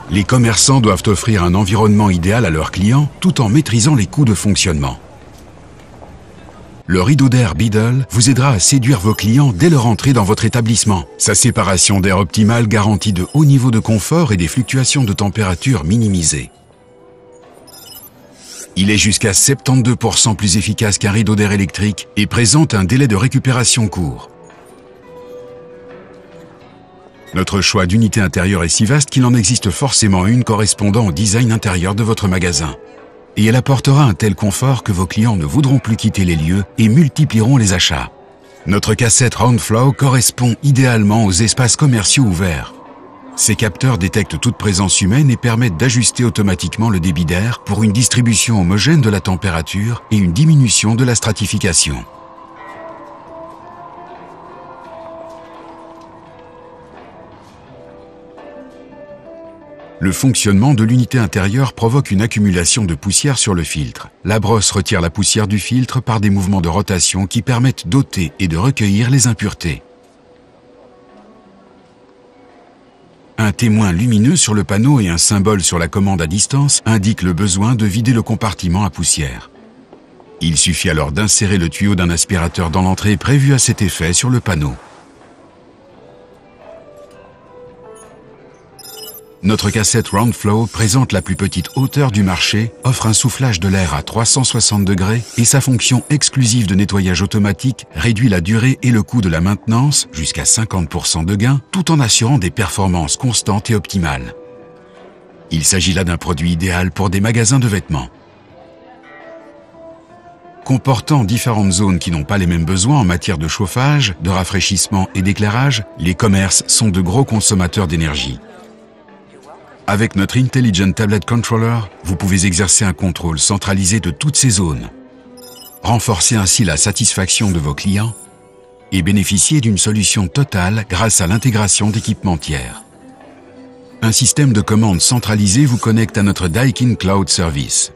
Les commerçants doivent offrir un environnement idéal à leurs clients tout en maîtrisant les coûts de fonctionnement. Le rideau d'air Beadle vous aidera à séduire vos clients dès leur entrée dans votre établissement. Sa séparation d'air optimale garantit de hauts niveaux de confort et des fluctuations de température minimisées. Il est jusqu'à 72% plus efficace qu'un rideau d'air électrique et présente un délai de récupération court. Notre choix d'unité intérieure est si vaste qu'il en existe forcément une correspondant au design intérieur de votre magasin. Et elle apportera un tel confort que vos clients ne voudront plus quitter les lieux et multiplieront les achats. Notre cassette RoundFlow correspond idéalement aux espaces commerciaux ouverts. Ces capteurs détectent toute présence humaine et permettent d'ajuster automatiquement le débit d'air pour une distribution homogène de la température et une diminution de la stratification. Le fonctionnement de l'unité intérieure provoque une accumulation de poussière sur le filtre. La brosse retire la poussière du filtre par des mouvements de rotation qui permettent d'ôter et de recueillir les impuretés. Un témoin lumineux sur le panneau et un symbole sur la commande à distance indiquent le besoin de vider le compartiment à poussière. Il suffit alors d'insérer le tuyau d'un aspirateur dans l'entrée prévue à cet effet sur le panneau. Notre cassette RoundFlow présente la plus petite hauteur du marché, offre un soufflage de l'air à 360 degrés et sa fonction exclusive de nettoyage automatique réduit la durée et le coût de la maintenance jusqu'à 50% de gain tout en assurant des performances constantes et optimales. Il s'agit là d'un produit idéal pour des magasins de vêtements. Comportant différentes zones qui n'ont pas les mêmes besoins en matière de chauffage, de rafraîchissement et d'éclairage, les commerces sont de gros consommateurs d'énergie. Avec notre Intelligent Tablet Controller, vous pouvez exercer un contrôle centralisé de toutes ces zones. Renforcer ainsi la satisfaction de vos clients et bénéficier d'une solution totale grâce à l'intégration d'équipements tiers. Un système de commande centralisé vous connecte à notre Daikin Cloud Service.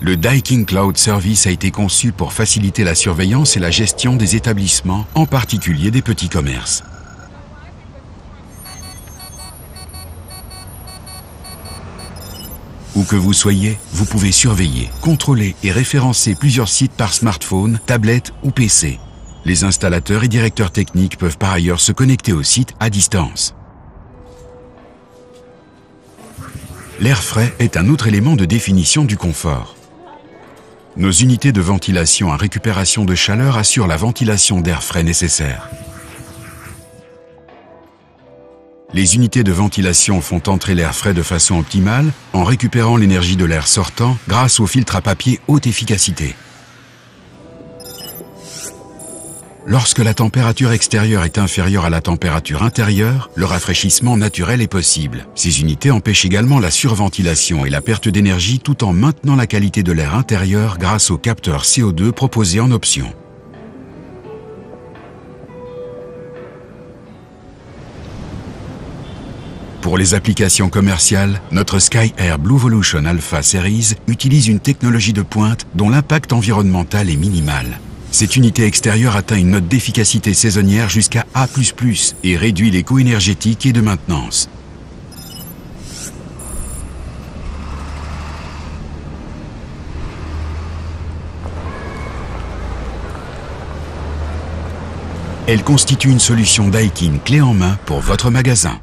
Le Daikin Cloud Service a été conçu pour faciliter la surveillance et la gestion des établissements, en particulier des petits commerces. Où que vous soyez, vous pouvez surveiller, contrôler et référencer plusieurs sites par smartphone, tablette ou PC. Les installateurs et directeurs techniques peuvent par ailleurs se connecter au site à distance. L'air frais est un autre élément de définition du confort. Nos unités de ventilation à récupération de chaleur assurent la ventilation d'air frais nécessaire. Les unités de ventilation font entrer l'air frais de façon optimale en récupérant l'énergie de l'air sortant grâce au filtre à papier haute efficacité. Lorsque la température extérieure est inférieure à la température intérieure, le rafraîchissement naturel est possible. Ces unités empêchent également la surventilation et la perte d'énergie tout en maintenant la qualité de l'air intérieur grâce au capteur CO2 proposé en option. Pour les applications commerciales, notre SkyAir BlueVolution Alpha Series utilise une technologie de pointe dont l'impact environnemental est minimal. Cette unité extérieure atteint une note d'efficacité saisonnière jusqu'à A++ et réduit les coûts énergétiques et de maintenance. Elle constitue une solution Daikin clé en main pour votre magasin.